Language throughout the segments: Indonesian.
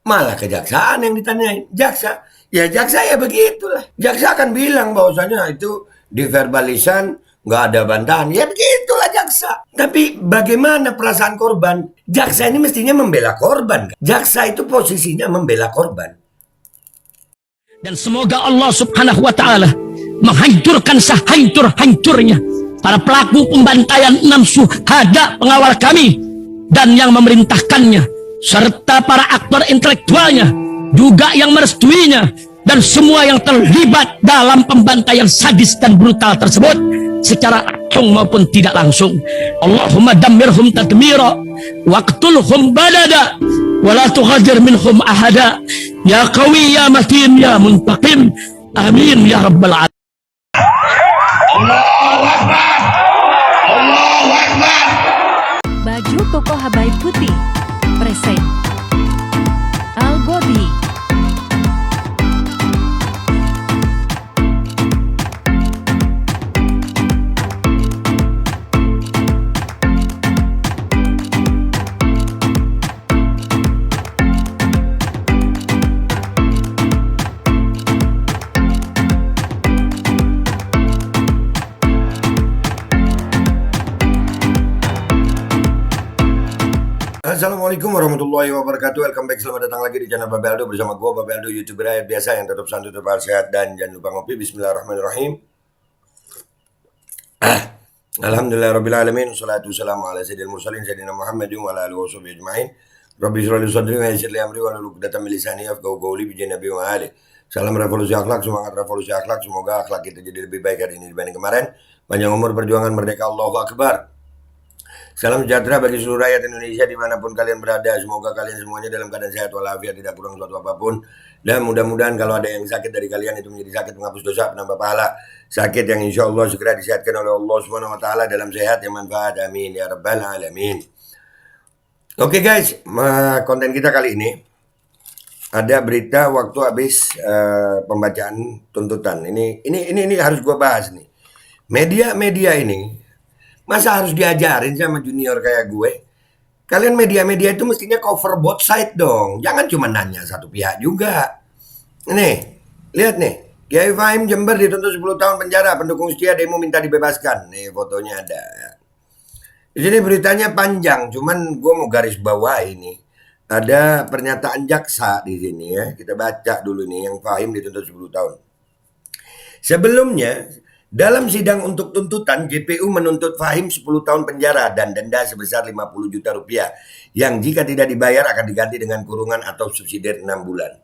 Malah kejaksaan yang ditanyain. Jaksa, ya jaksa ya begitulah. Jaksa akan bilang bahwasanya itu diverbalisan, nggak ada bantahan. Ya begitulah jaksa. Tapi bagaimana perasaan korban? Jaksa ini mestinya membela korban. Jaksa itu posisinya membela korban. Dan semoga Allah subhanahu wa ta'ala menghancurkan sehancur-hancurnya para pelaku pembantaian 6 syuhada pengawal kami dan yang memerintahkannya, serta para aktor intelektualnya juga yang merestuinya, dan semua yang terlibat dalam pembantaian sadis dan brutal tersebut secara langsung maupun tidak langsung. Allahumma dammirhum tadmira waqtulhum badada wala tughadir minhum ahada ya qawi ya matin ya muntaqim amin ya rabbal alamin. Allahu Akbar, Allahu Akbar. Baju koko Habaib putih present Al Body. Assalamualaikum warahmatullahi wabarakatuh. Welcome back, selamat datang lagi di channel Babeldo bersama gue Babeldo, YouTuber rakyat biasa yang tetap santuy, tetap sehat, dan jangan lupa ngopi. Bismillahirrahmanirrahim. Alhamdulillahirrabbilalamin. Wassalatu wassalamu ala sayyidil mursalin sayyidina Muhammadin wa ala alihi washabihi ajma'in. Rabbi shrah li sadri wa yassir li amri wa hlul 'uqdatam min lisani yafqahu qawli bi nabi wa ali. Salam revolusi akhlak, semangat revolusi akhlak. Semoga akhlak kita jadi lebih baik hari ini dibanding kemarin. Panjang umur, perjuangan, merdeka, Allahu Akbar. Salam sejahtera bagi seluruh rakyat Indonesia dimanapun kalian berada. Semoga kalian semuanya dalam keadaan sehat walafiat, tidak kurang suatu apapun. Dan mudah-mudahan kalau ada yang sakit dari kalian itu menjadi sakit menghapus dosa, penambah pahala. Sakit yang insya Allah segera disehatkan oleh Allah Subhanahu Wa Taala dalam sehat yang manfaat. Amin ya rabbal alamin. Oke guys, konten kita kali ini ada berita waktu habis pembacaan tuntutan. Ini harus gue bahas nih. Media-media ini masa harus diajarin sama junior kayak gue? Kalian media-media itu mestinya cover both side dong. Jangan cuma nanya satu pihak juga. Nih, lihat nih. Kiai Fahim Jember dituntut 10 tahun penjara. Pendukung setia demo minta dibebaskan. Nih fotonya ada. Di sini beritanya panjang. Cuman gue mau garis bawah ini. Ada pernyataan jaksa di sini ya. Kita baca dulu nih yang Fahim dituntut 10 tahun. Sebelumnya, dalam sidang untuk tuntutan, JPU menuntut Fahim 10 tahun penjara dan denda sebesar 50 juta rupiah yang jika tidak dibayar akan diganti dengan kurungan atau subsidiar 6 bulan.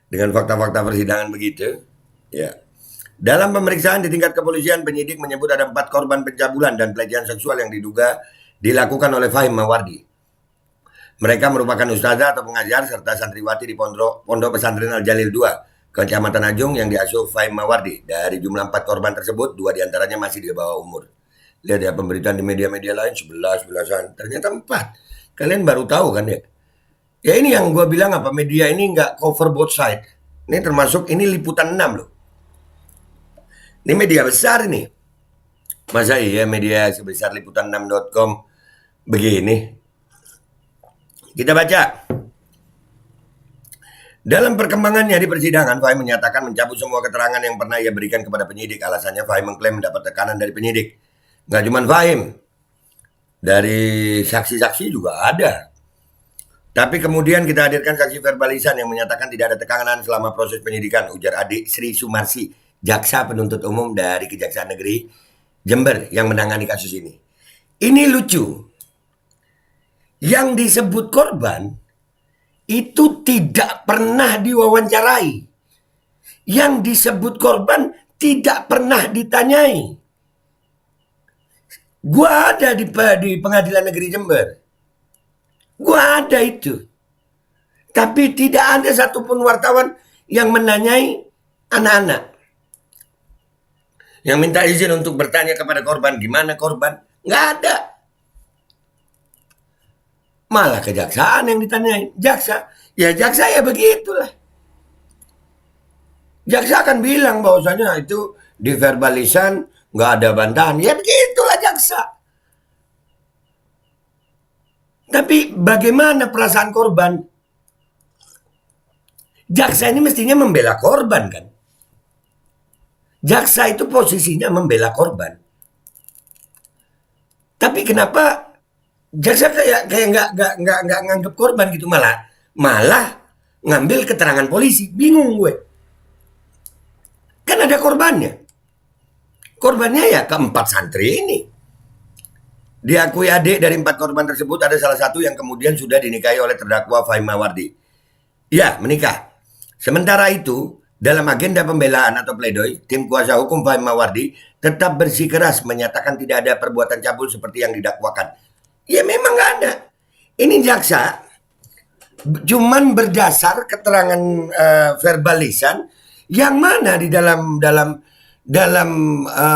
Dengan fakta-fakta persidangan begitu, ya. Dalam pemeriksaan di tingkat kepolisian, penyidik menyebut ada 4 korban pencabulan dan pelecehan seksual yang diduga dilakukan oleh Fahim Mawardi. Mereka merupakan ustazah atau pengajar serta santriwati di Pondok Pesantren Al Jalil II, Kecamatan Ajung yang diasuh Fahim Mawardi. Dari jumlah 4 korban tersebut, 2 diantaranya masih di bawah umur. Lihat ya pemberitaan di media-media lain 11-11an. Ternyata 4. Kalian baru tahu kan ya? Ya ini yang gue bilang apa, media ini nggak cover both side. Ini termasuk, ini liputan 6 loh. Ini media besar ini. Masa iya media sebesar liputan6.com begini? Kita baca. Dalam perkembangannya di persidangan, Fahim menyatakan mencabut semua keterangan yang pernah ia berikan kepada penyidik. Alasannya Fahim mengklaim mendapat tekanan dari penyidik. Nggak cuma Fahim, dari saksi-saksi juga ada. Tapi kemudian kita hadirkan saksi verbalisan yang menyatakan tidak ada tekanan selama proses penyidikan, ujar adik Sri Sumarsi, jaksa penuntut umum dari Kejaksaan Negeri Jember yang menangani kasus ini. Ini lucu. Yang disebut korban itu tidak pernah diwawancarai. Yang disebut korban tidak pernah ditanyai. Gua ada di Pengadilan Negeri Jember. Gua ada itu. Tapi tidak ada satupun wartawan yang menanyai anak-anak. Yang minta izin untuk bertanya kepada korban, gimana korban? Nggak ada. Malah kejaksaan yang ditanyain. Jaksa, ya jaksa ya begitulah. Jaksa akan bilang bahwasanya itu diverbalisan, nggak ada bantahan. Ya begitulah jaksa. Tapi bagaimana perasaan korban? Jaksa ini mestinya membela korban kan? Jaksa itu posisinya membela korban. Tapi kenapa jaksa kayak nggak nganggap korban gitu, malah ngambil keterangan polisi? Bingung gue. Kan ada korbannya. Korbannya ya keempat santri ini. Diakui adik dari 4 korban tersebut ada salah satu yang kemudian sudah dinikahi oleh terdakwa Fahim Mawardi. Ya, menikah. Sementara itu, dalam agenda pembelaan atau pledoi, tim kuasa hukum Fahim Mawardi tetap bersikeras menyatakan tidak ada perbuatan cabul seperti yang didakwakan. Ya memang nggak ada. Ini jaksa cuman berdasar keterangan verbal lisan yang mana di dalam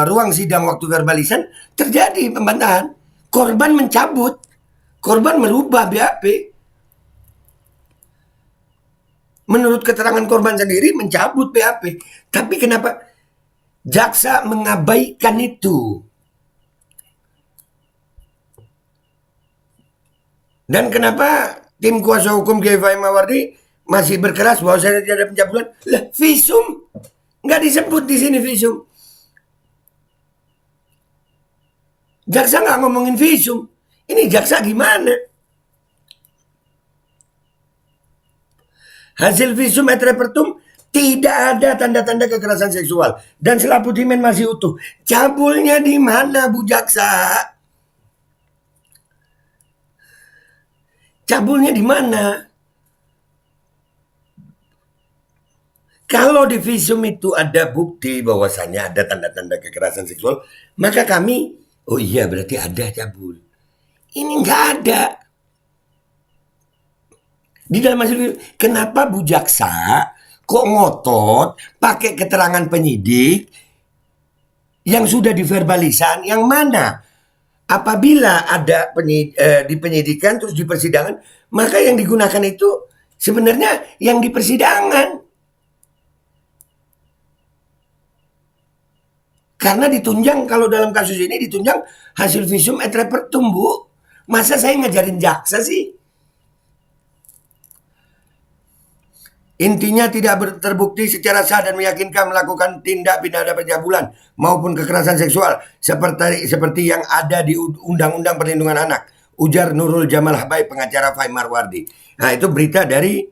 ruang sidang waktu verbal lisan terjadi pembantahan. Korban mencabut, korban merubah BAP. Menurut keterangan korban sendiri mencabut BAP. Tapi kenapa jaksa mengabaikan itu? Dan kenapa tim kuasa hukum Kiai Fahim Mawardi masih berkeras bahwa saya tidak ada pencabulan? Lah, visum nggak disebut di sini visum. Jaksa nggak ngomongin visum. Ini jaksa gimana? Hasil visum et repertum tidak ada tanda-tanda kekerasan seksual dan selaput himen masih utuh. Cabulnya di mana, Bu Jaksa? Cabulnya di mana? Kalau di visum itu ada bukti bahwasanya ada tanda-tanda kekerasan seksual, maka kami, oh iya berarti ada cabul. Ini nggak ada. Di dalam hasil, kenapa Bu Jaksa kok ngotot pakai keterangan penyidik yang sudah diverbalisan, yang mana apabila ada di penyidikan terus di persidangan, maka yang digunakan itu sebenarnya yang di persidangan. Karena ditunjang, kalau dalam kasus ini ditunjang hasil visum et repertum, Bu. Masa saya ngajarin jaksa sih? Intinya tidak terbukti secara sah dan meyakinkan melakukan tindak pidana pencabulan maupun kekerasan seksual seperti yang ada di Undang-Undang Perlindungan Anak, ujar Nurul Jamal Habaib, pengacara Fahim Mawardi. Nah, itu berita dari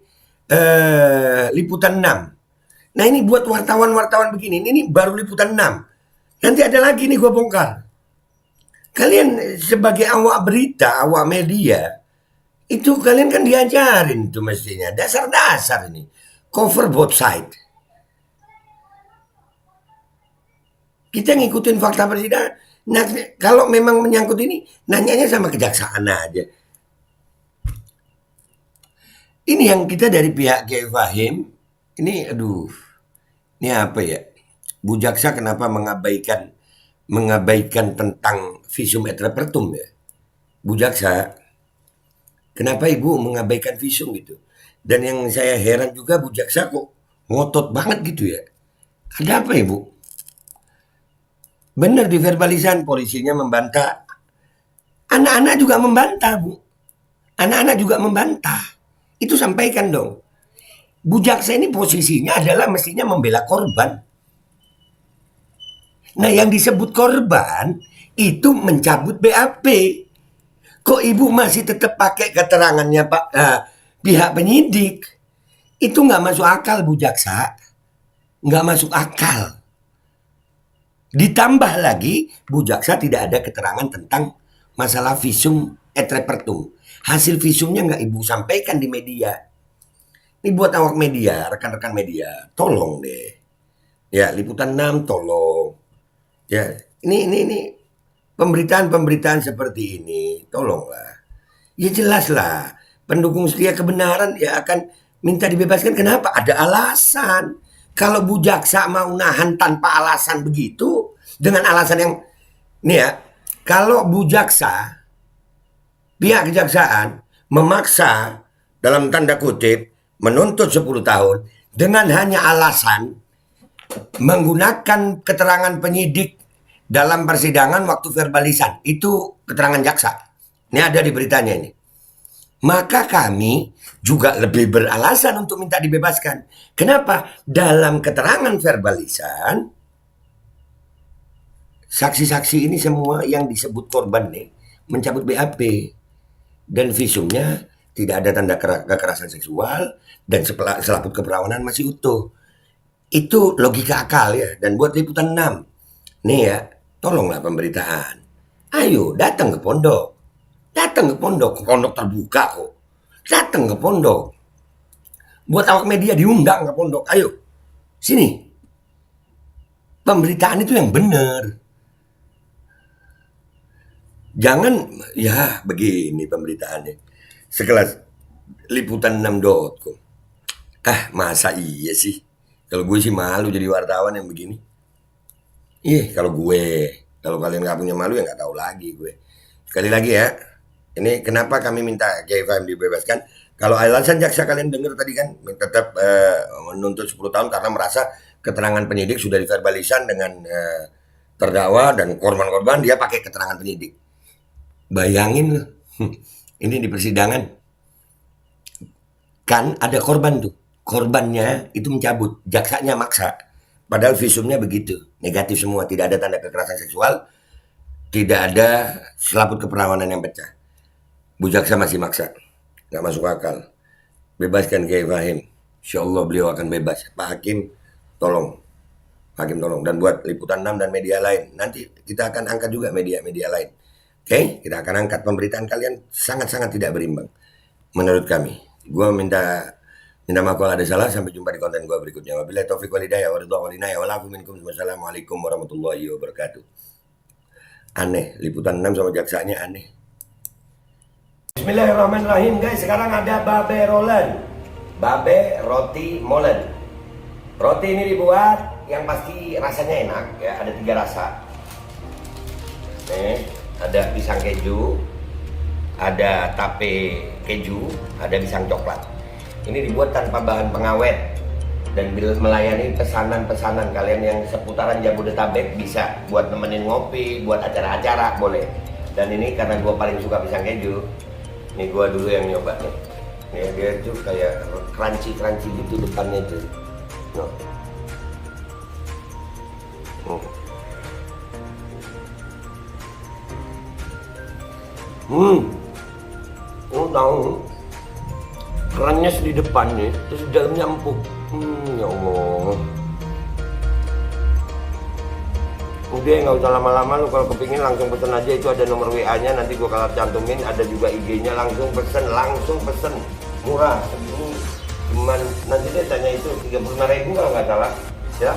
Liputan 6. Nah, ini buat wartawan-wartawan begini, ini baru Liputan 6. Nanti ada lagi nih gue bongkar. Kalian sebagai awak berita, awak media, itu kalian kan diajarin tuh mestinya. Dasar-dasar ini. Cover both side. Kita ngikutin fakta persidangan. Nah, kalau memang menyangkut ini, nanyanya sama kejaksaan aja. Ini yang kita dari pihak Kiai Fahim, ini aduh, ini apa ya? Bu Jaksa kenapa mengabaikan tentang visum et repertum ya? Bu Jaksa, kenapa Ibu mengabaikan visum gitu? Dan yang saya heran juga Bu Jaksa kok ngotot banget gitu ya. Ada apa Ibu? Benar di verbalisan, polisinya membantah. Anak-anak juga membantah Bu. Anak-anak juga membantah. Itu sampaikan dong. Bu Jaksa ini posisinya adalah mestinya membela korban. Nah, yang disebut korban itu mencabut BAP. Kok Ibu masih tetap pakai keterangannya pihak penyidik? Itu nggak masuk akal, Bu Jaksa. Nggak masuk akal. Ditambah lagi, Bu Jaksa tidak ada keterangan tentang masalah visum et repertum. Hasil visumnya nggak Ibu sampaikan di media. Ini buat awak media, rekan-rekan media, tolong deh. Ya, Liputan 6 tolong. Ya, ini pemberitaan seperti ini, tolonglah. Ya jelaslah, pendukung setia kebenaran ya akan minta dibebaskan. Kenapa? Ada alasan. Kalau Bu Jaksa mau nahan tanpa alasan begitu, dengan alasan yang, nih ya, kalau Bu Jaksa, pihak kejaksaan memaksa dalam tanda kutip menuntut 10 tahun dengan hanya alasan menggunakan keterangan penyidik dalam persidangan waktu verbalisan. Itu keterangan jaksa. Ini ada di beritanya ini. Maka kami juga lebih beralasan untuk minta dibebaskan. Kenapa? Dalam keterangan verbal lisan, saksi-saksi ini semua yang disebut korban nih mencabut BAP dan visumnya tidak ada tanda kekerasan seksual dan selaput keperawanan masih utuh. Itu logika akal ya. Dan buat liputan 6 nih ya, tolonglah pemberitaan. Ayo datang ke pondok. Datang ke pondok terbuka kok. Datang ke pondok. Buat awak media diundang ke pondok. Ayo, sini. Pemberitaan itu yang benar. Jangan, ya begini pemberitaannya. Sekelas liputan6.com. Masa iya sih? Kalau gue sih malu jadi wartawan yang begini. Kalau kalian gak punya malu ya gak tahu lagi gue. Sekali lagi ya, ini kenapa kami minta Kiai Fahim dibebaskan. Kalau alasan jaksa kalian dengar tadi kan, tetap menuntut 10 tahun karena merasa keterangan penyidik sudah diverbalisan dengan terdakwa dan korban-korban, dia pakai keterangan penyidik. Bayangin loh, ini di persidangan kan ada korban tuh, korbannya itu mencabut, jaksanya maksa, padahal visumnya begitu, negatif semua, tidak ada tanda kekerasan seksual, tidak ada selaput keperawanan yang pecah. Bu jaksa masih maksa, nggak masuk akal. Bebaskan Kiai Fahim, insya Allah beliau akan bebas. Pak Hakim tolong, dan buat liputan 6 dan media lain, nanti kita akan angkat juga media-media lain. Oke, kita akan angkat pemberitaan kalian sangat-sangat tidak berimbang menurut kami. Gue minta maaf kalau ada salah. Sampai jumpa di konten gue berikutnya. Wabillahi taufiq wal hidayah wa ridha wal inayah wa lafu minkum. Wassalamualaikum warahmatullahi wabarakatuh. Aneh, liputan 6 sama jaksanya aneh. Bismillahirrahmanirrahim guys. Sekarang ada babe rolen, babe roti molen. Roti ini dibuat yang pasti rasanya enak ya. Ada 3 rasa. Ada pisang keju, ada tape keju, ada pisang coklat. Ini dibuat tanpa bahan pengawet dan melayani pesanan-pesanan kalian yang seputaran Jabodetabek. Bisa buat nemenin ngopi, buat acara-acara boleh. Dan ini karena gue paling suka pisang keju, ini gue dulu yang nyoba nih. Ya, dia tuh kayak crunchy gitu depannya tuh. Tahu kerannya di depannya, terus di dalamnya empuk. Ya Allah. Udah nggak usah lama-lama, lu kalau kepingin langsung pesen aja, itu ada nomor WA-nya, nanti gua kalau cantumin, ada juga IG-nya, langsung pesen, murah. Ini cuman nanti dia tanya itu 35.000 kalau nggak salah, ya.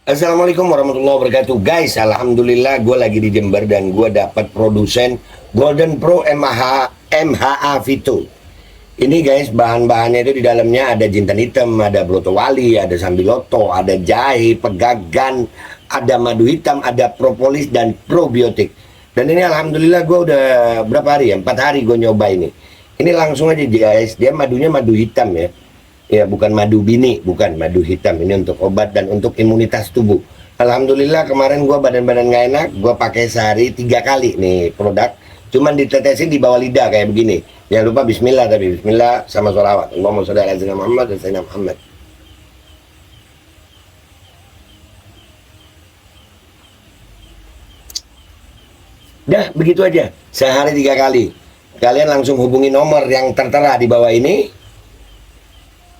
Assalamualaikum warahmatullahi wabarakatuh. Guys, alhamdulillah gue lagi di Jember dan gue dapat produsen Golden Pro MHA Vito. Ini guys, bahan-bahannya itu di dalamnya ada jintan hitam, ada broto wali, ada sambiloto, ada jahe, pegagan, ada madu hitam, ada propolis dan probiotik. Dan ini alhamdulillah gue udah berapa hari ya? 4 hari gue nyoba ini. Ini langsung aja guys, dia madunya madu hitam ya. Ya, bukan madu bini, bukan madu hitam. Ini untuk obat dan untuk imunitas tubuh. Alhamdulillah kemarin gue badan-badan gak enak, gue pakai sehari 3 kali nih produk. Cuman ditetesin di bawah lidah kayak begini. Jangan lupa bismillah, tapi bismillah sama sholawat. Allahumma sholli ala sayyidina Muhammad dan sayyidina Muhammad. Dah, begitu aja. Sehari 3 kali. Kalian langsung hubungi nomor yang tertera di bawah ini.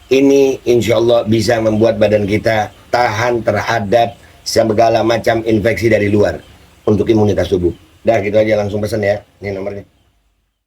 Ini insya Allah bisa membuat badan kita tahan terhadap segala macam infeksi dari luar untuk imunitas tubuh. Dah gitu aja, langsung pesan ya. Ini nomornya.